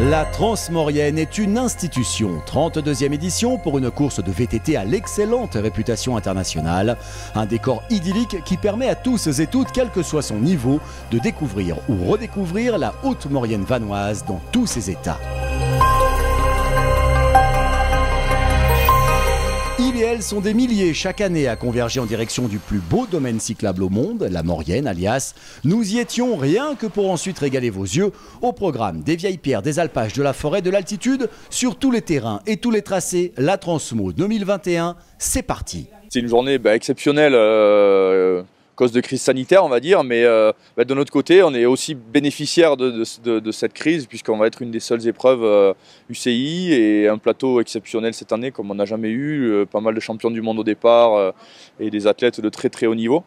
La Transmaurienne est une institution, 32e édition pour une course de VTT à l'excellente réputation internationale. Un décor idyllique qui permet à tous et toutes, quel que soit son niveau, de découvrir ou redécouvrir la Haute-Maurienne vanoise dans tous ses états. Ils et elles sont des milliers chaque année à converger en direction du plus beau domaine cyclable au monde, la Maurienne alias. Nous y étions rien que pour ensuite régaler vos yeux au programme des vieilles pierres, des alpages, de la forêt, de l'altitude, sur tous les terrains et tous les tracés. La Transmo 2021, c'est parti. C'est une journée exceptionnelle cause de crise sanitaire, on va dire, mais de notre côté, on est aussi bénéficiaire de cette crise, puisqu'on va être une des seules épreuves UCI et un plateau exceptionnel cette année, comme on n'a jamais eu, pas mal de champions du monde au départ et des athlètes de très très haut niveau.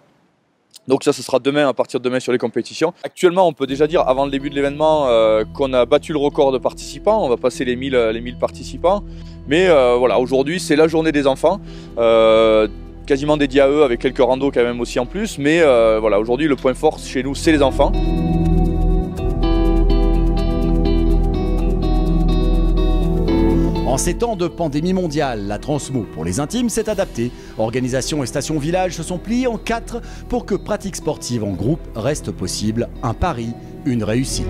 Donc ça, ce sera demain, à partir de demain sur les compétitions. Actuellement, on peut déjà dire, avant le début de l'événement, qu'on a battu le record de participants. On va passer les 1000 participants. Mais voilà, aujourd'hui, c'est la journée des enfants. Quasiment dédié à eux, avec quelques randos quand même aussi en plus, mais voilà, aujourd'hui le point fort chez nous c'est les enfants. En ces temps de pandémie mondiale, la Transmo pour les intimes s'est adaptée. Organisation et station village se sont pliées en 4 pour que pratique sportive en groupe reste possible. Un pari, une réussite.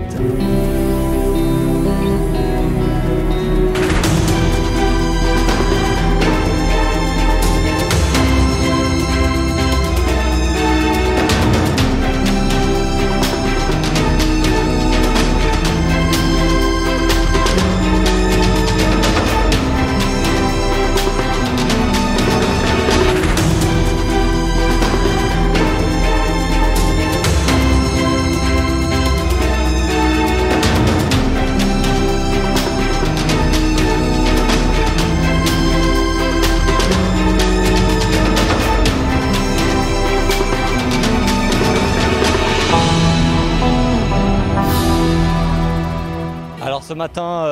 Alors ce matin,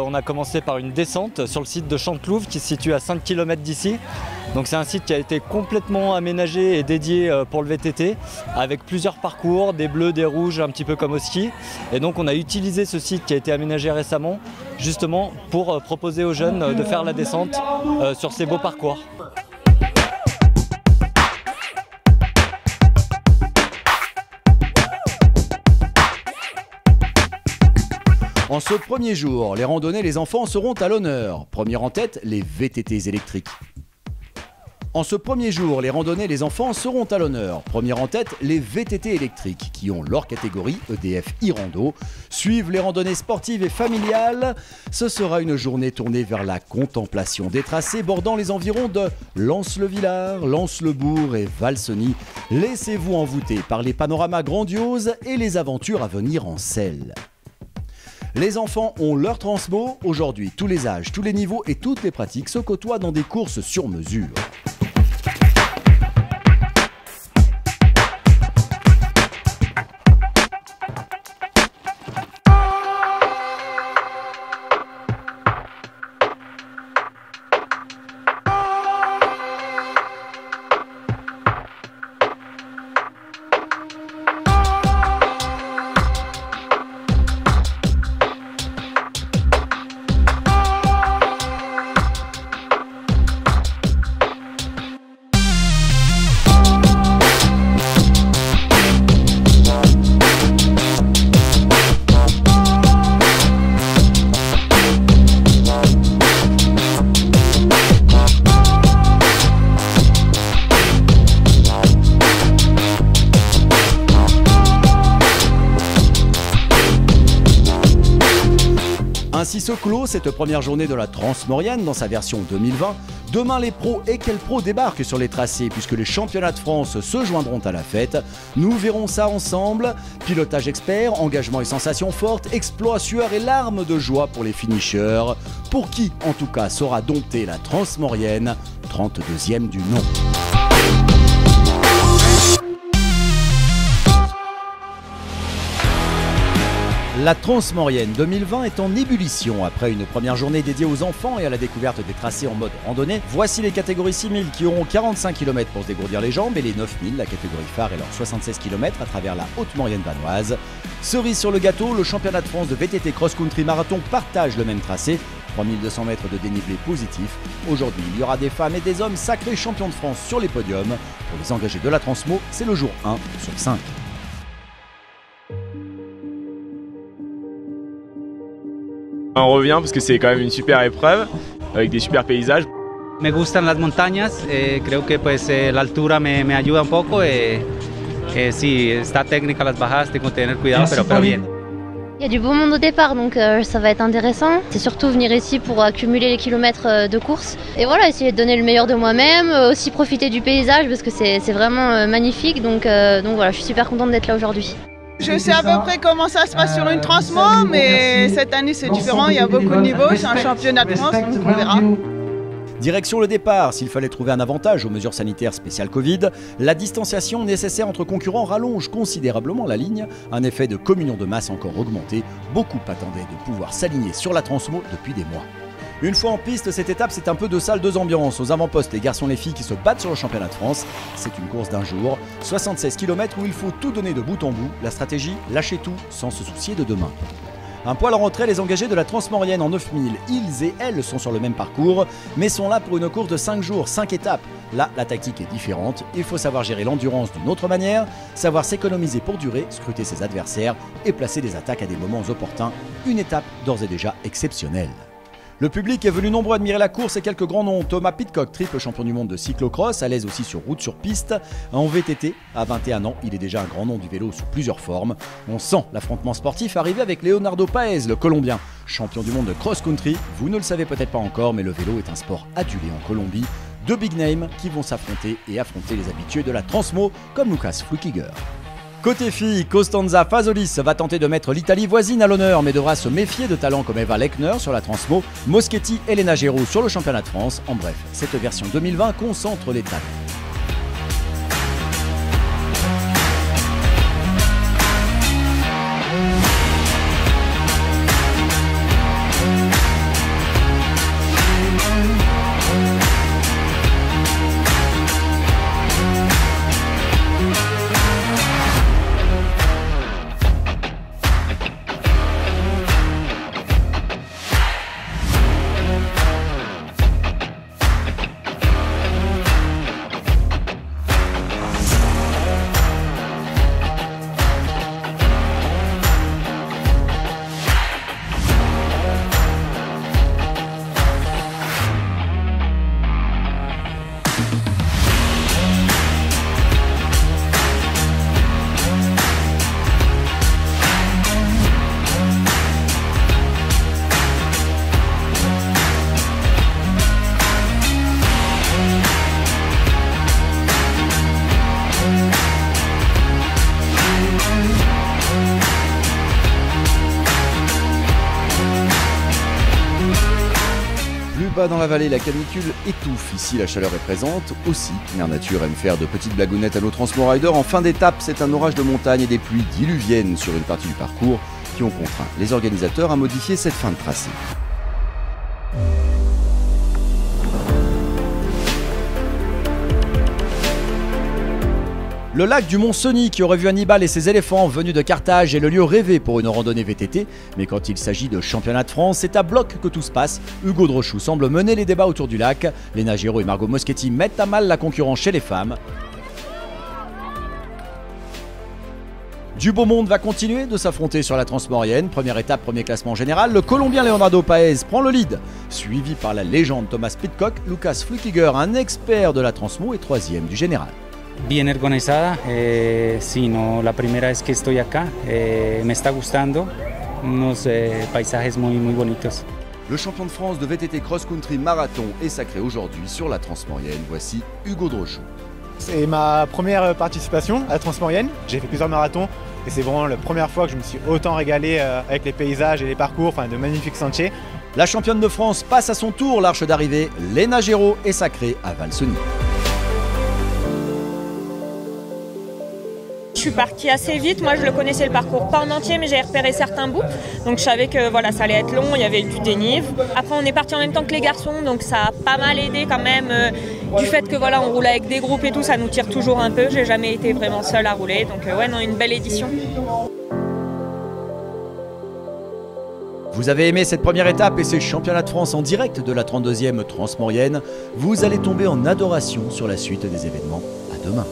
on a commencé par une descente sur le site de Chantelouve qui se situe à 5 km d'ici. Donc c'est un site qui a été complètement aménagé et dédié pour le VTT avec plusieurs parcours, des bleus, des rouges, un petit peu comme au ski. Et donc on a utilisé ce site qui a été aménagé récemment justement pour proposer aux jeunes de faire la descente sur ces beaux parcours. En ce premier jour, les randonnées, les enfants seront à l'honneur. Première en tête, les VTT électriques. En ce premier jour, les randonnées, les enfants seront à l'honneur. Première en tête, les VTT électriques, qui ont leur catégorie EDF e-rando. Suivent les randonnées sportives et familiales. Ce sera une journée tournée vers la contemplation des tracés bordant les environs de Lens-le-Villard, Lens-le-Bourg et Valseny. Laissez-vous envoûter par les panoramas grandioses et les aventures à venir en selle. Les enfants ont leur Transmo. Aujourd'hui, tous les âges, tous les niveaux et toutes les pratiques se côtoient dans des courses sur mesure. Ainsi se clôt cette première journée de la Transmaurienne dans sa version 2020. Demain, les pros et quels pros débarquent sur les tracés puisque les championnats de France se joindront à la fête. Nous verrons ça ensemble. Pilotage expert, engagement et sensations fortes, exploits, sueur et larmes de joie pour les finishers. Pour qui, en tout cas, saura dompter la Transmaurienne, 32e du nom. La Transmaurienne 2020 est en ébullition. Après une première journée dédiée aux enfants et à la découverte des tracés en mode randonnée, voici les catégories 6000 qui auront 45 km pour se dégourdir les jambes et les 9000, la catégorie phare et leurs 76 km à travers la Haute-Maurienne vanoise. Cerise sur le gâteau, le championnat de France de VTT cross-country marathon partage le même tracé. 3200 mètres de dénivelé positif. Aujourd'hui, il y aura des femmes et des hommes sacrés champions de France sur les podiums. Pour les engagés de la Transmo, c'est le jour 1 sur 5. On revient parce que c'est quand même une super épreuve avec des super paysages. Me gustan las montañas, creo que pues la altura me ayuda un poco. Sí, está técnica las bajadas, tengo que tener cuidado, pero bien. Il y a du beau monde au départ, donc ça va être intéressant. C'est surtout venir ici pour accumuler les kilomètres de course. Et voilà, essayer de donner le meilleur de moi-même, aussi profiter du paysage parce que c'est vraiment magnifique. Donc voilà, je suis super contente d'être là aujourd'hui. Je sais à peu près comment ça se passe sur une transmo, mais cette année c'est différent, il y a beaucoup de niveaux, c'est un championnat de France, donc on verra. Direction le départ, s'il fallait trouver un avantage aux mesures sanitaires spéciales Covid, la distanciation nécessaire entre concurrents rallonge considérablement la ligne, un effet de communion de masse encore augmenté. Beaucoup attendaient de pouvoir s'aligner sur la Transmo depuis des mois. Une fois en piste, cette étape, c'est un peu de salle, deux ambiances. Aux avant-postes, les garçons et les filles qui se battent sur le championnat de France. C'est une course d'un jour, 76 km où il faut tout donner de bout en bout. La stratégie, lâcher tout sans se soucier de demain. Un poil en retrait, les engagés de la Transmaurienne en 9000. Ils et elles sont sur le même parcours, mais sont là pour une course de 5 jours, 5 étapes. Là, la tactique est différente. Il faut savoir gérer l'endurance d'une autre manière, savoir s'économiser pour durer, scruter ses adversaires et placer des attaques à des moments opportuns. Une étape d'ores et déjà exceptionnelle. Le public est venu nombreux admirer la course et quelques grands noms. Thomas Pidcock, triple champion du monde de cyclocross, à l'aise aussi sur route, sur piste. En VTT, à 21 ans, il est déjà un grand nom du vélo sous plusieurs formes. On sent l'affrontement sportif arriver avec Leonardo Paes, le Colombien, champion du monde de cross-country. Vous ne le savez peut-être pas encore, mais le vélo est un sport adulé en Colombie. Deux big names qui vont s'affronter et affronter les habitués de la Transmo, comme Lukas Flukiger. Côté filles, Costanza Fasolis va tenter de mettre l'Italie voisine à l'honneur, mais devra se méfier de talents comme Eva Lechner sur la Transmo, Moschetti et Elena Gero sur le championnat de France. En bref, cette version 2020 concentre les talents. Bas dans la vallée, la canicule étouffe. Ici, la chaleur est présente. Aussi, Mère Nature aime faire de petites blagounettes à nos Transmo Riders. En fin d'étape, c'est un orage de montagne et des pluies diluviennes sur une partie du parcours qui ont contraint les organisateurs à modifier cette fin de tracé. Le lac du Mont-Cenis qui aurait vu Hannibal et ses éléphants venus de Carthage est le lieu rêvé pour une randonnée VTT. Mais quand il s'agit de championnat de France, c'est à bloc que tout se passe. Hugo Drochou semble mener les débats autour du lac. Lena Gero et Margot Moschetti mettent à mal la concurrence chez les femmes. Du beau monde va continuer de s'affronter sur la Transmaurienne. Première étape, premier classement général. Le Colombien Leonardo Paes prend le lead, suivi par la légende Thomas Pidcock. Lukas Flukiger, un expert de la Transmo, est troisième du général. Bien organizada, sí, no, la primera vez que estoy acá, me está gustando, unos paisajes muy bonitos. Le champion de France de VTT cross-country marathon est sacré aujourd'hui sur la Transmaurienne. Voici Hugo Drochou. C'est ma première participation à la Transmaurienne. J'ai fait plusieurs marathons et c'est vraiment la première fois que je me suis autant régalé avec les paysages et les parcours, enfin de magnifiques sentiers. La championne de France passe à son tour l'arche d'arrivée. Lena Gero est sacrée à Val-Cenis. Je suis partie assez vite. Moi, je le connaissais le parcours pas en entier, mais j'ai repéré certains bouts. Donc je savais que voilà, ça allait être long, il y avait du dénive. Après, on est parti en même temps que les garçons, donc ça a pas mal aidé quand même. Du fait que voilà, on roule avec des groupes et tout, ça nous tire toujours un peu. J'ai jamais été vraiment seule à rouler, donc ouais, non, une belle édition. Vous avez aimé cette première étape et ces championnats de France en direct de la 32e Transmaurienne. Vous allez tomber en adoration sur la suite des événements. À demain.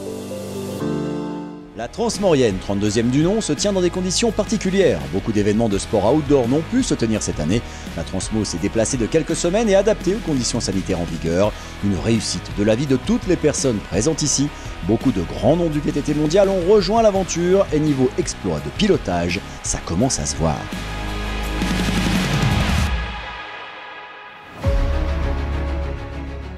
La Transmaurienne, 32e du nom, se tient dans des conditions particulières. Beaucoup d'événements de sport outdoor n'ont pu se tenir cette année. La Transmo s'est déplacée de quelques semaines et adaptée aux conditions sanitaires en vigueur. Une réussite de la vie de toutes les personnes présentes ici. Beaucoup de grands noms du VTT mondial ont rejoint l'aventure et niveau exploit de pilotage, ça commence à se voir.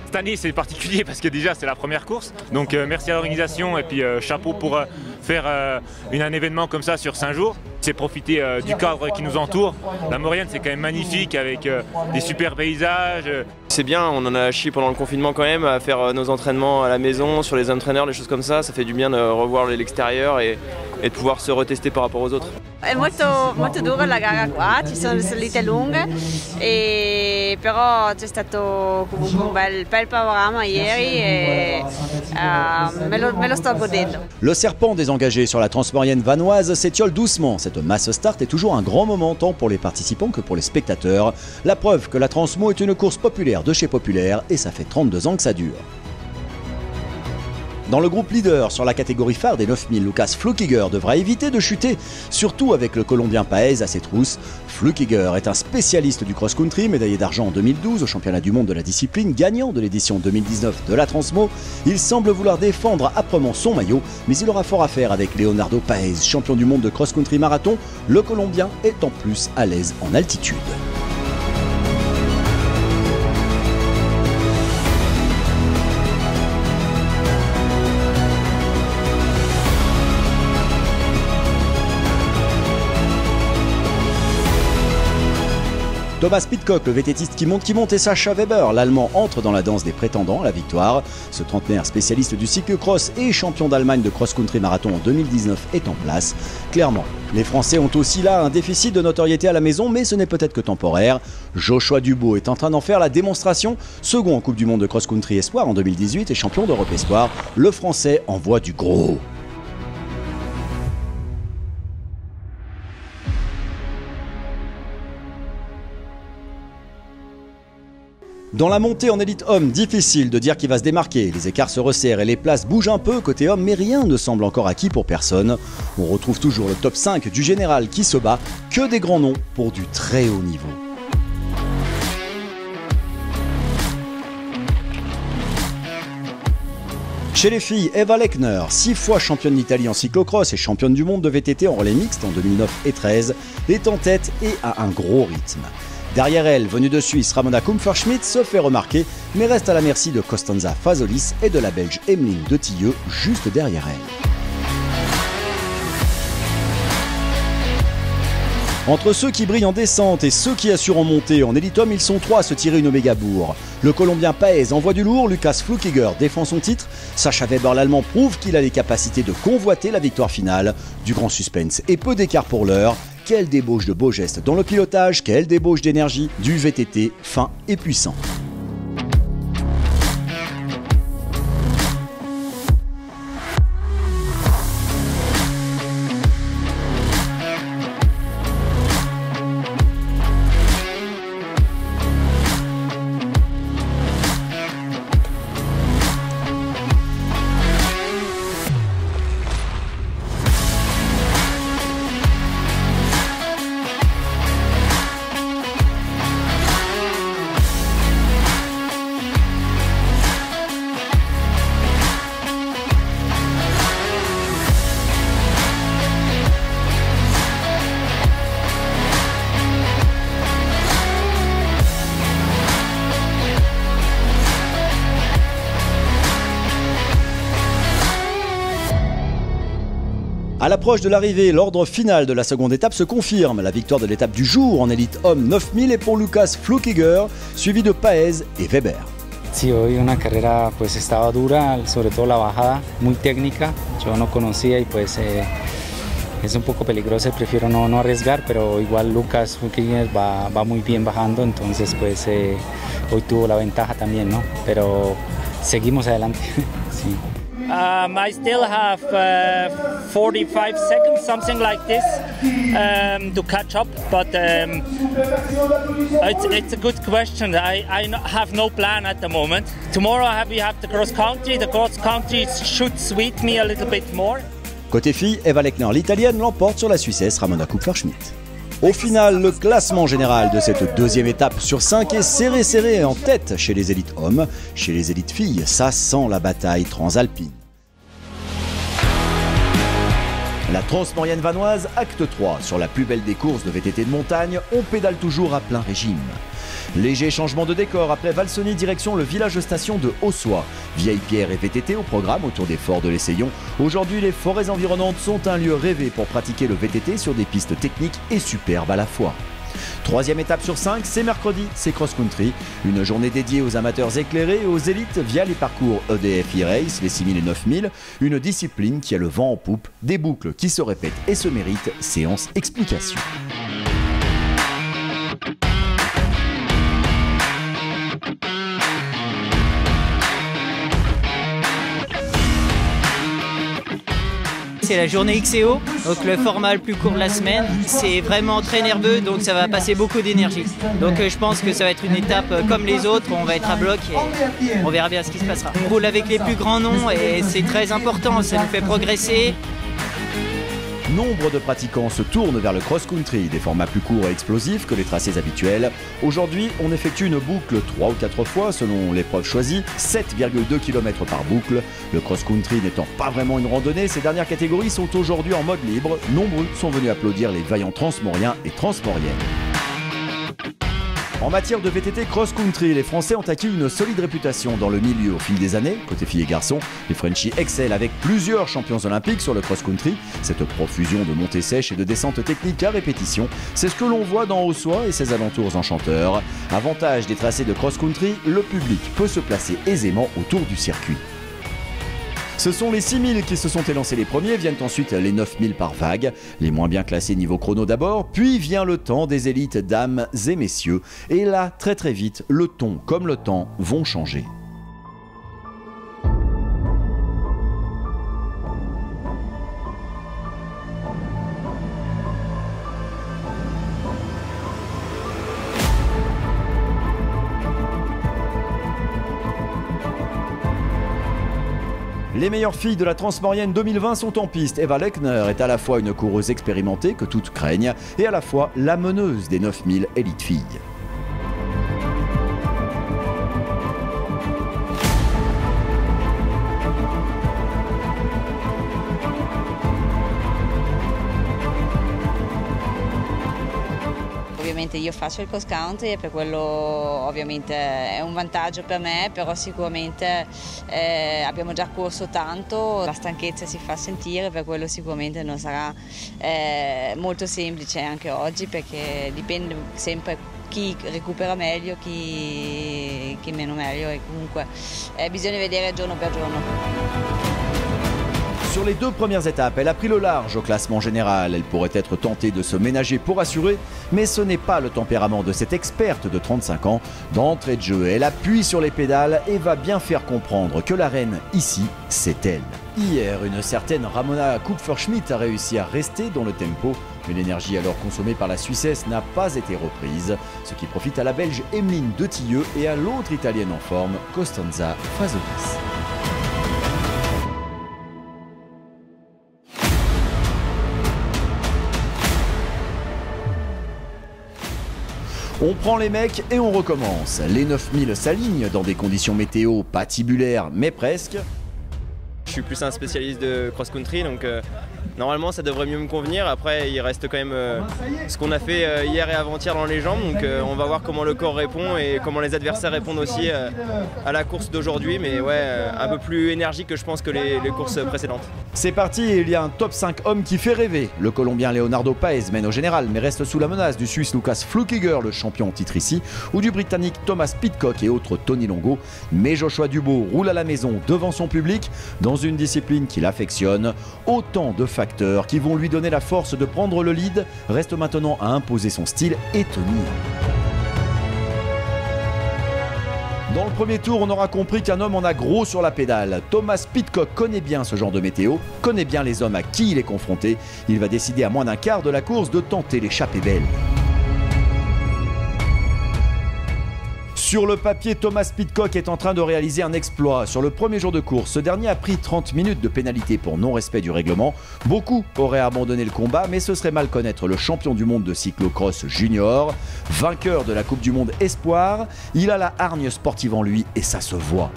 Cette année c'est particulier parce que déjà c'est la première course, donc merci à l'organisation et puis chapeau pour faire un événement comme ça sur 5 jours. C'est profiter du cadre qui nous entoure. La Maurienne c'est quand même magnifique avec des super paysages. C'est bien, on en a chié pendant le confinement quand même à faire nos entraînements à la maison, sur les home trainers, des choses comme ça fait du bien de revoir l'extérieur et de pouvoir se retester par rapport aux autres. È molto dura la gara qua, ci sono le salite lunghe, però c'è stato comunque un bel panorama ieri e me lo sto godendo. Le serpent des engagés sur la Transmaurienne vanoise s'étiole doucement. Cette masse start est toujours un grand moment tant pour les participants que pour les spectateurs. La preuve que la Transmo est une course populaire de chez Populaire et ça fait 32 ans que ça dure. Dans le groupe leader sur la catégorie phare des 9000, Lucas Flukiger devra éviter de chuter, surtout avec le Colombien Paez à ses trousses. Flukiger est un spécialiste du cross-country, médaillé d'argent en 2012 au championnat du monde de la discipline, gagnant de l'édition 2019 de la Transmo. Il semble vouloir défendre âprement son maillot, mais il aura fort à faire avec Leonardo Paez, champion du monde de cross-country marathon. Le Colombien est en plus à l'aise en altitude. Thomas Pidcock, le VTTiste qui monte et Sascha Weber, l'Allemand, entre dans la danse des prétendants à la victoire. Ce trentenaire spécialiste du cyclocross et champion d'Allemagne de cross-country marathon en 2019 est en place. Clairement, les Français ont aussi là un déficit de notoriété à la maison, mais ce n'est peut-être que temporaire. Joshua Dubois est en train d'en faire la démonstration. Second en Coupe du Monde de cross-country espoir en 2018 et champion d'Europe espoir, le Français envoie du gros. Dans la montée en élite homme, difficile de dire qui va se démarquer. Les écarts se resserrent et les places bougent un peu côté homme, mais rien ne semble encore acquis pour personne. On retrouve toujours le top 5 du général qui se bat, que des grands noms pour du très haut niveau. Chez les filles, Eva Lechner, 6 fois championne d'Italie en cyclocross et championne du monde de VTT en relais mixte en 2009 et 2013, est en tête et a un gros rythme. Derrière elle, venue de Suisse, Ramona Kupferschmidt se fait remarquer, mais reste à la merci de Costanza Fazolis et de la Belge Emeline de Tilleux, juste derrière elle. Entre ceux qui brillent en descente et ceux qui assurent en montée, en élite homme, ils sont 3 à se tirer une méga bourre. Le Colombien Paez envoie du lourd, Lucas Flukiger défend son titre, Sascha Weber l'Allemand prouve qu'il a les capacités de convoiter la victoire finale. Du grand suspense et peu d'écart pour l'heure. Quelle débauche de beaux gestes dans le pilotage, quelle débauche d'énergie, du VTT fin et puissant. À l'approche de l'arrivée, l'ordre final de la seconde étape se confirme. La victoire de l'étape du jour en élite homme 9000 est pour Lucas Flukiger, suivi de Paez et Weber. Sí, hoy una carrera pues estaba dura, sobre todo la bajada, muy técnica, yo no conocía y pues es un poco peligroso, prefiero no arriesgar, pero igual Lucas va muy bien bajando, entonces pues hoy tuvo la ventaja también, ¿no? Pero seguimos adelante. Sí. I still have 45 seconds, something like this, to catch up, but it's a good question. I have no plan at the moment. Tomorrow we have the cross country. The cross country should sweet me a little bit more. Côté filles, Eva Lechner, l'italienne, l'emporte sur la Suissesse Ramona Kupfer-Schmidt. Au final, le classement général de cette deuxième étape sur 5 est serré en tête chez les élites hommes. Chez les élites filles, ça sent la bataille transalpine. La Transmaurienne vanoise, acte 3. Sur la plus belle des courses de VTT de montagne, on pédale toujours à plein régime. Léger changement de décor après Valsony direction le village station de Haussois. Vieille pierre et VTT au programme autour des forts de l'Essaillon. Aujourd'hui, les forêts environnantes sont un lieu rêvé pour pratiquer le VTT sur des pistes techniques et superbes à la fois. Troisième étape sur 5, c'est mercredi, c'est cross-country. Une journée dédiée aux amateurs éclairés et aux élites via les parcours EDF e-Race, les 6000 et 9000. Une discipline qui a le vent en poupe, des boucles qui se répètent et se méritent. Séance explication. C'est la journée XCO, donc le format le plus court de la semaine. C'est vraiment très nerveux, donc ça va passer beaucoup d'énergie. Donc je pense que ça va être une étape comme les autres, on va être à bloc et on verra bien ce qui se passera. On roule avec les plus grands noms et c'est très important, ça nous fait progresser. Nombre de pratiquants se tournent vers le cross-country, des formats plus courts et explosifs que les tracés habituels. Aujourd'hui, on effectue une boucle 3 ou 4 fois selon l'épreuve choisie, 7,2 km par boucle. Le cross-country n'étant pas vraiment une randonnée, ces dernières catégories sont aujourd'hui en mode libre. Nombreux sont venus applaudir les vaillants transmauriens et transmauriennes. En matière de VTT cross-country, les Français ont acquis une solide réputation dans le milieu au fil des années. Côté filles et garçons, les Frenchies excellent avec plusieurs champions olympiques sur le cross-country. Cette profusion de montées sèches et de descentes techniques à répétition, c'est ce que l'on voit dans Haussois et ses alentours enchanteurs. Avantage des tracés de cross-country, le public peut se placer aisément autour du circuit. Ce sont les 6000 qui se sont élancés les premiers, viennent ensuite les 9000 par vague. Les moins bien classés niveau chrono d'abord, puis vient le temps des élites dames et messieurs. Et là, très vite, le ton comme le temps vont changer. Les meilleures filles de la Transmaurienne 2020 sont en piste. Eva Lechner est à la fois une coureuse expérimentée que toutes craignent et à la fois la meneuse des 9000 élites filles. Ovviamente io faccio il cross country e per quello ovviamente è un vantaggio per me, però sicuramente abbiamo già corso tanto, la stanchezza si fa sentire, per quello sicuramente non sarà molto semplice anche oggi, perché dipende sempre chi recupera meglio, chi meno meglio, e comunque bisogna vedere giorno per giorno. Sur les deux premières étapes, elle a pris le large au classement général. Elle pourrait être tentée de se ménager pour assurer, mais ce n'est pas le tempérament de cette experte de 35 ans. D'entrée de jeu, elle appuie sur les pédales et va bien faire comprendre que la reine, ici, c'est elle. Hier, une certaine Ramona Kupfer-Schmidt a réussi à rester dans le tempo. Une énergie alors consommée par la Suissesse n'a pas été reprise, ce qui profite à la Belge Emeline De Tilleux et à l'autre Italienne en forme, Costanza Fasolis. On prend les mecs et on recommence. Les 9000 s'alignent dans des conditions météo patibulaires mais presque. Je suis plus un spécialiste de cross-country, donc Normalement ça devrait mieux me convenir, après il reste quand même ce qu'on a fait hier et avant-hier dans les jambes, donc on va voir comment le corps répond et comment les adversaires répondent aussi à la course d'aujourd'hui, mais ouais, un peu plus énergique que je pense que les courses précédentes. C'est parti, il y a un top 5 homme qui fait rêver. Le Colombien Leonardo Paes mène au général, mais reste sous la menace du Suisse Lukas Flukiger, le champion en titre ici, ou du Britannique Thomas Pidcock et autres Tony Longo. Mais Joshua Dubos roule à la maison devant son public dans une discipline qu'il affectionne. Autant de facteurs qui vont lui donner la force de prendre le lead. Reste maintenant à imposer son style et tenir. Dans le premier tour, on aura compris qu'un homme en a gros sur la pédale. Thomas Pidcock connaît bien ce genre de météo, connaît bien les hommes à qui il est confronté. Il va décider à moins d'un quart de la course de tenter l'échappée belle. Sur le papier, Thomas Pidcock est en train de réaliser un exploit. Sur le premier jour de course, ce dernier a pris 30 minutes de pénalité pour non-respect du règlement. Beaucoup auraient abandonné le combat, mais ce serait mal connaître le champion du monde de cyclocross junior, vainqueur de la Coupe du Monde Espoir. Il a la hargne sportive en lui et ça se voit.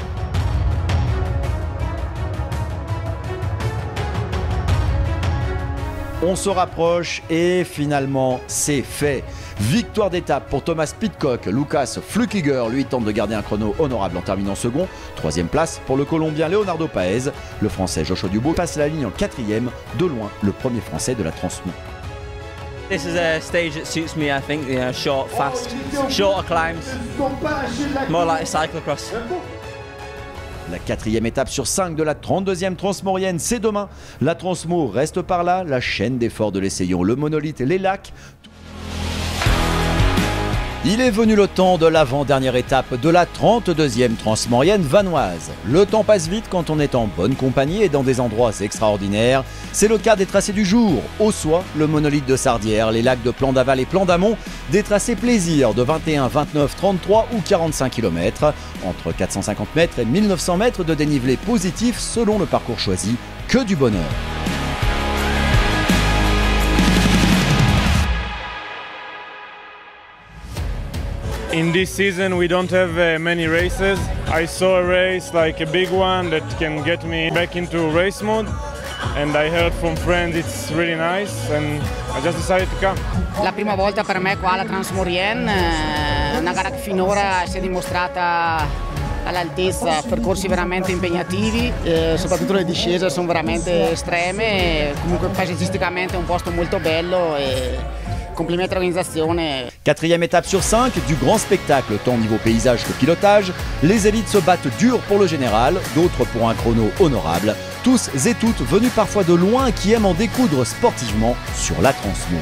On se rapproche et finalement c'est fait. Victoire d'étape pour Thomas Pidcock. Lukas Flukiger, lui, tente de garder un chrono honorable en terminant second. Troisième place pour le Colombien Leonardo Paes. Le Français Joshua Dubos passe la ligne en quatrième, de loin le premier Français de la Transmo. This is a stage that suits me, I think, you know, short, fast, shorter climbs, more like a cyclocross. La quatrième étape sur 5 de la 32e Transmorienne, c'est demain. La Transmo reste par là, la chaîne d'efforts de l'Essayon, le monolithe, les lacs. Il est venu le temps de l'avant-dernière étape de la 32e Transmorienne vanoise. Le temps passe vite quand on est en bonne compagnie et dans des endroits extraordinaires. C'est le cas des tracés du jour. Ossois, le monolithe de Sardières, les lacs de Plan d'Aval et Plan d'Amont, des tracés plaisir de 21, 29, 33 ou 45 km. Entre 450 mètres et 1900 mètres de dénivelé positif selon le parcours choisi. Que du bonheur. In this season we don't have many races. I saw a race, like a big one, that can get me back into race mode. And I heard from friends it's really nice and I just decided to come. La prima volta per me qua alla Transmorienne, una gara che finora si è dimostrata all'altezza, percorsi veramente impegnativi, soprattutto le discese sono veramente estreme, comunque paesaggisticamente è un posto molto bello e complimenti all'organisation. Quatrième étape sur 5 du grand spectacle, tant niveau paysage que pilotage. Les élites se battent dur pour le général, d'autres pour un chrono honorable. Tous et toutes venus parfois de loin qui aiment en découdre sportivement sur la Transmo.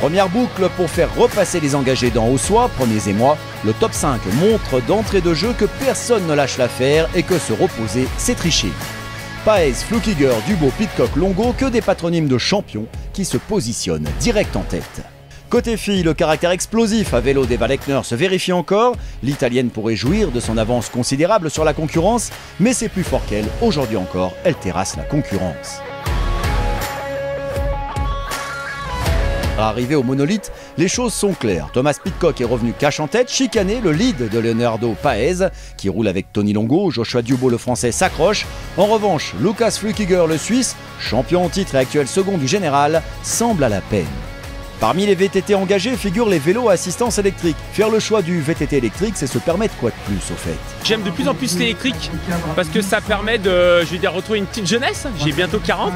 Première boucle pour faire repasser les engagés dans Ossois, premiers émois. Le top 5 montre d'entrée de jeu que personne ne lâche l'affaire et que se reposer, c'est tricher. Paes, Flukiger, Dubos, Pidcock, Longo, que des patronymes de champions qui se positionnent direct en tête. Côté filles, le caractère explosif à vélo d'Eva Lechner se vérifie encore. L'Italienne pourrait jouir de son avance considérable sur la concurrence, mais c'est plus fort qu'elle. Aujourd'hui encore, elle terrasse la concurrence. Arrivé au monolithe, les choses sont claires. Thomas Pidcock est revenu cache en tête, chicané, le lead de Leonardo Paes, qui roule avec Tony Longo. Joshua Dubos, le Français, s'accroche. En revanche, Lukas Flukiger, le Suisse, champion en titre et actuel second du général, semble à la peine. Parmi les VTT engagés figurent les vélos à assistance électrique. Faire le choix du VTT électrique, c'est se permettre quoi de plus au fait? J'aime de plus en plus l'électrique parce que ça permet de, retrouver une petite jeunesse. J'ai bientôt 40.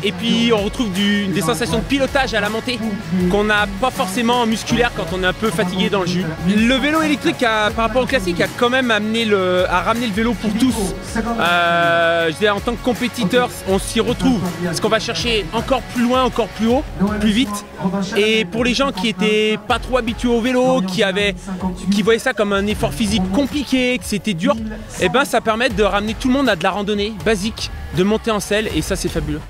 Et puis on retrouve des sensations de pilotage à la montée qu'on n'a pas forcément musculaire quand on est un peu fatigué dans le jus. Le vélo électrique, par rapport au classique, a quand même ramené le vélo pour tous. En tant que compétiteur, on s'y retrouve parce qu'on va chercher encore plus loin, encore plus haut, plus vite. Et pour les gens qui étaient pas trop habitués au vélo, qui voyaient ça comme un effort physique compliqué, que c'était dur, et ben ça permet de ramener tout le monde à de la randonnée basique, de monter en selle, et ça c'est fabuleux.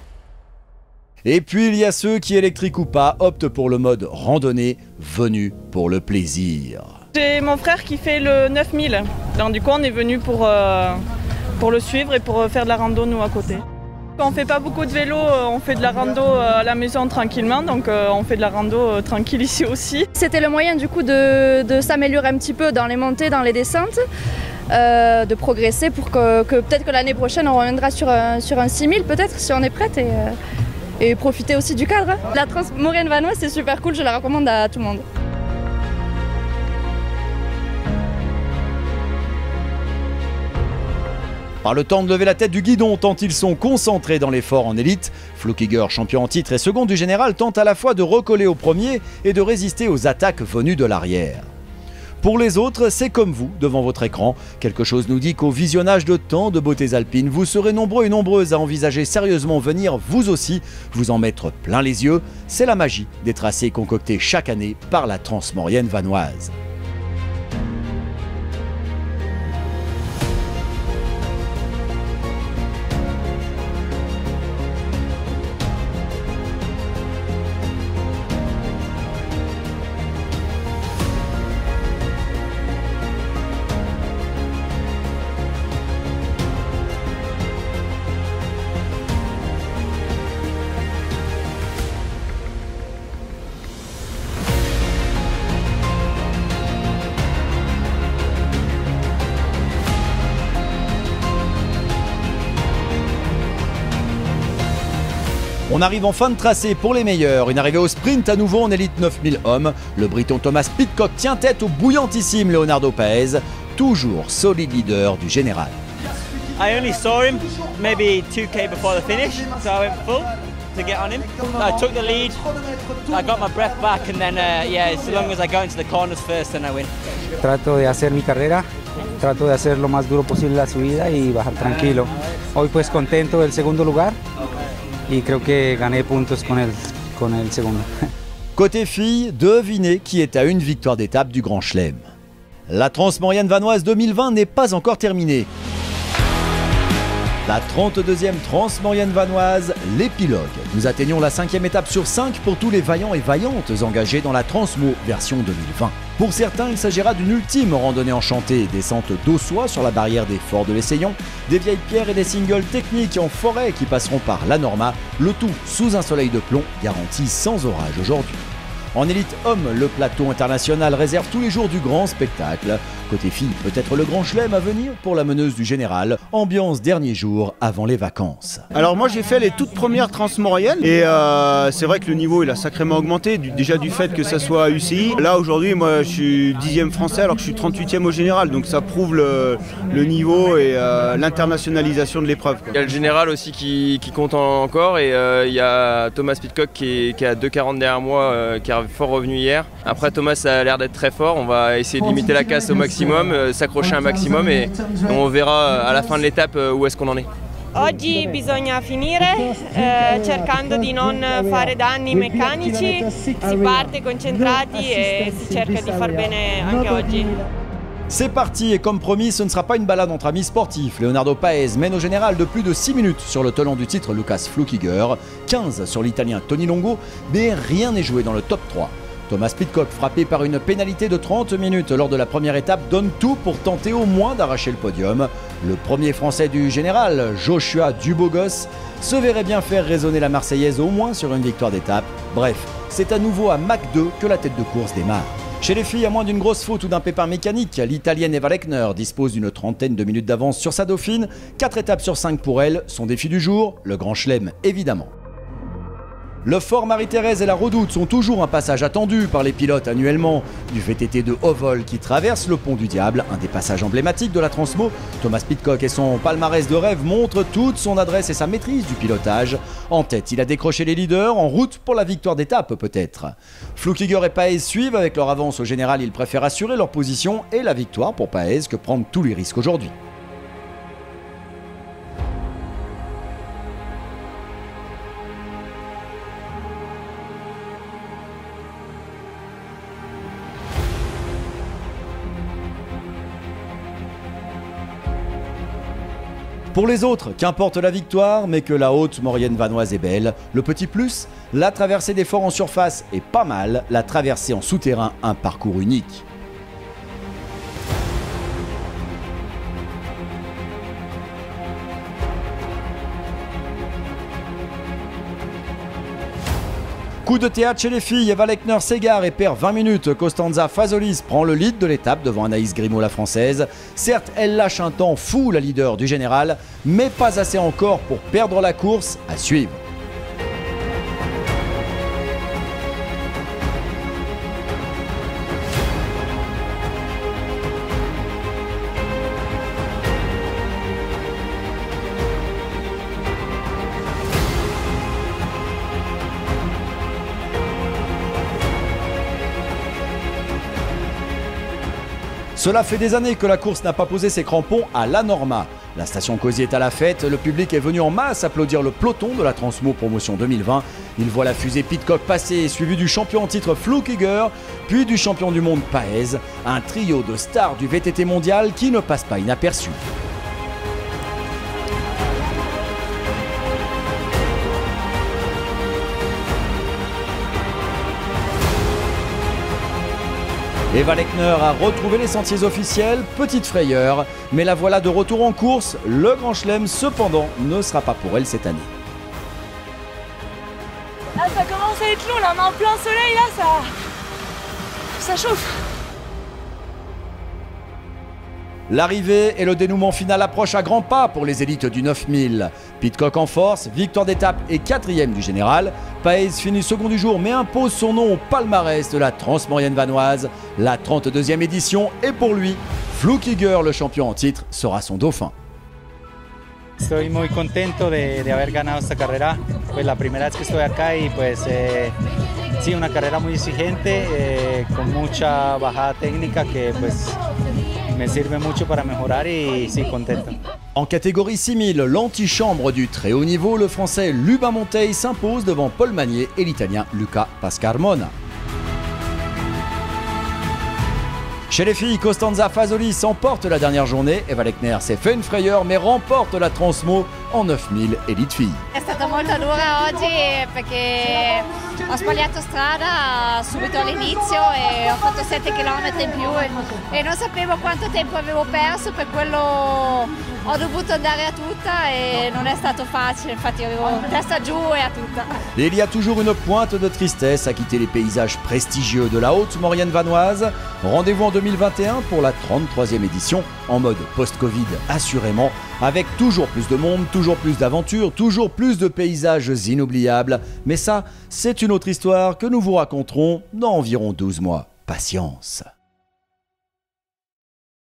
Et puis il y a ceux qui, électriques ou pas, optent pour le mode randonnée, venus pour le plaisir. J'ai mon frère qui fait le 9000, donc du coup on est venu pour le suivre et pour faire de la rando nous à côté. On fait pas beaucoup de vélo, on fait de la rando à la maison tranquillement, donc on fait de la rando tranquille ici aussi. C'était le moyen du coup de s'améliorer un petit peu dans les montées, dans les descentes. de progresser pour que peut-être que l'année prochaine on reviendra sur un 6000 peut-être si on est prête et profiter aussi du cadre. La Transmaurienne vanoise c'est super cool, je la recommande à tout le monde. Par le temps de lever la tête du guidon tant ils sont concentrés dans l'effort en élite, Flukiger, champion en titre et second du général, tente à la fois de recoller au premier et de résister aux attaques venues de l'arrière. Pour les autres, c'est comme vous, devant votre écran. Quelque chose nous dit qu'au visionnage de tant de beautés alpines, vous serez nombreux et nombreuses à envisager sérieusement venir, vous aussi, vous en mettre plein les yeux. C'est la magie des tracés concoctés chaque année par la Transmaurienne vanoise. On arrive en fin de tracé pour les meilleurs. Une arrivée au sprint à nouveau en élite 9000 hommes. Le Briton Thomas Pidcock tient tête au bouillantissime Leonardo Paes, toujours solide leader du général. I only saw him maybe 2k before the finish, so I went full to get on him. I took the lead, I got my breath back, and then yeah, as long as I go into the corners first, then I win. Trato de hacer mi carrera, trato de hacer lo más duro posible la subida y bajar tranquilo. Hoy pues contento del segundo lugar. Et creo que gané puntos con el segundo. Côté filles, devinez qui est à une victoire d'étape du Grand Chelem. La Transmaurienne vanoise 2020 n'est pas encore terminée. La 32e Transmaurienne vanoise, l'épilogue. Nous atteignons la 5e étape sur 5 pour tous les vaillants et vaillantes engagés dans la Transmo version 2020. Pour certains, il s'agira d'une ultime randonnée enchantée, descente d'Ossois sur la barrière des Forts de l'Essaillon, des vieilles pierres et des singles techniques en forêt qui passeront par la Norma, le tout sous un soleil de plomb garanti sans orage aujourd'hui. En élite homme, le plateau international réserve tous les jours du grand spectacle. Côté filles, peut-être le Grand Chelem à venir pour la meneuse du général. Ambiance dernier jour avant les vacances. Alors moi j'ai fait les toutes premières transmauriennes et c'est vrai que le niveau il a sacrément augmenté, déjà du fait que ça soit à UCI. Là aujourd'hui moi je suis 10e français alors que je suis 38e au général, donc ça prouve le niveau et l'internationalisation de l'épreuve. Il y a le général aussi qui compte encore et il y a Thomas Pidcock qui est à 2,40 derrière moi, qui est fort revenu hier. Après Thomas a l'air d'être très fort, on va essayer de limiter la casse au maximum, s'accrocher un maximum et on verra à la fin de l'étape où est-ce qu'on en est. Oggi bisogna finire cercando di non fare danni meccanici, si parte concentrati e si cerca di far bene anche oggi. C'est parti et comme promis, ce ne sera pas une balade entre amis sportifs. Leonardo Paes mène au général de plus de 6 minutes sur le tenant du titre Lucas Flukiger, 15 sur l'italien Tony Longo, mais rien n'est joué dans le top 3. Thomas Pidcock, frappé par une pénalité de 30 minutes lors de la première étape, donne tout pour tenter au moins d'arracher le podium. Le premier français du général, Joshua Dubogos, se verrait bien faire résonner la Marseillaise au moins sur une victoire d'étape. Bref, c'est à nouveau à Mach 2 que la tête de course démarre. Chez les filles, à moins d'une grosse faute ou d'un pépin mécanique, l'italienne Eva Lechner dispose d'une trentaine de minutes d'avance sur sa dauphine. 4 étapes sur 5 pour elle. Son défi du jour, le Grand Chelem évidemment. Le Fort Marie-Thérèse et la Redoute sont toujours un passage attendu par les pilotes annuellement. Du VTT de haut vol qui traverse le Pont du Diable, un des passages emblématiques de la Transmo, Thomas Pidcock et son palmarès de rêve montrent toute son adresse et sa maîtrise du pilotage. En tête, il a décroché les leaders, en route pour la victoire d'étape peut-être. Flukiger et Paes suivent avec leur avance au général, ils préfèrent assurer leur position et la victoire pour Paes que prendre tous les risques aujourd'hui. Pour les autres, qu'importe la victoire, mais que la haute maurienne vanoise est belle. Le petit plus, la traversée des forts en surface est pas mal, la traversée en souterrain, un parcours unique. Coup de théâtre chez les filles, Eva Lechner s'égare et perd 20 minutes. Costanza Fazolis prend le lead de l'étape devant Anaïs Grimaud, la française. Certes, elle lâche un temps fou, la leader du général, mais pas assez encore pour perdre la course. À suivre. Cela fait des années que la course n'a pas posé ses crampons à la Norma. La station Cosy est à la fête, le public est venu en masse applaudir le peloton de la Transmo Promotion 2020. Il voit la fusée Pidcock passer, suivi du champion en titre Flukiger, puis du champion du monde Paez, un trio de stars du VTT mondial qui ne passe pas inaperçu. Eva Lechner a retrouvé les sentiers officiels, petite frayeur, mais la voilà de retour en course. Le Grand Chelem, cependant, ne sera pas pour elle cette année. Ah, ça commence à être long, là, on est en plein soleil, là, ça chauffe. L'arrivée et le dénouement final approchent à grands pas pour les élites du 9000. Pidcock en force, victoire d'étape et 4e du général. Paez finit second du jour mais impose son nom au palmarès de la Transmaurienne vanoise. La 32e édition est pour lui. Flukiger, le champion en titre, sera son dauphin. Estoy muy contento de haber ganado esta carrera. Pues la primera vez que estoy acá y pues sí, una carrera muy exigente, con mucha bajada técnica que pues me sirve mucho para mejorar y sí, contento. En catégorie 6000, l'antichambre du très haut niveau, le français Lubin Monteil s'impose devant Paul Magnier et l'italien Luca Pascarmona. Chez les filles, Costanza Fazolis s'emporte la dernière journée. Eva Lechner s'est fait une frayeur mais remporte la Transmo en 9000 élite filles. È stata molto dura oggi perché ho sbagliato strada subito all'inizio e ho fatto 7 km in più e non sapevo quanto tempo avevo perso, per quello ho dovuto andare a tutta e non è stato facile, infatti avevo testa giù e a tutta. Et il y a toujours une pointe de tristesse à quitter les paysages prestigieux de la Haute-Maurienne vanoise. Rendez-vous en 2021 pour la 33e édition, en mode post-Covid assurément, avec toujours plus de monde, toujours plus d'aventures, toujours plus de paysages inoubliables. Mais ça, c'est une autre histoire que nous vous raconterons dans environ 12 mois. Patience.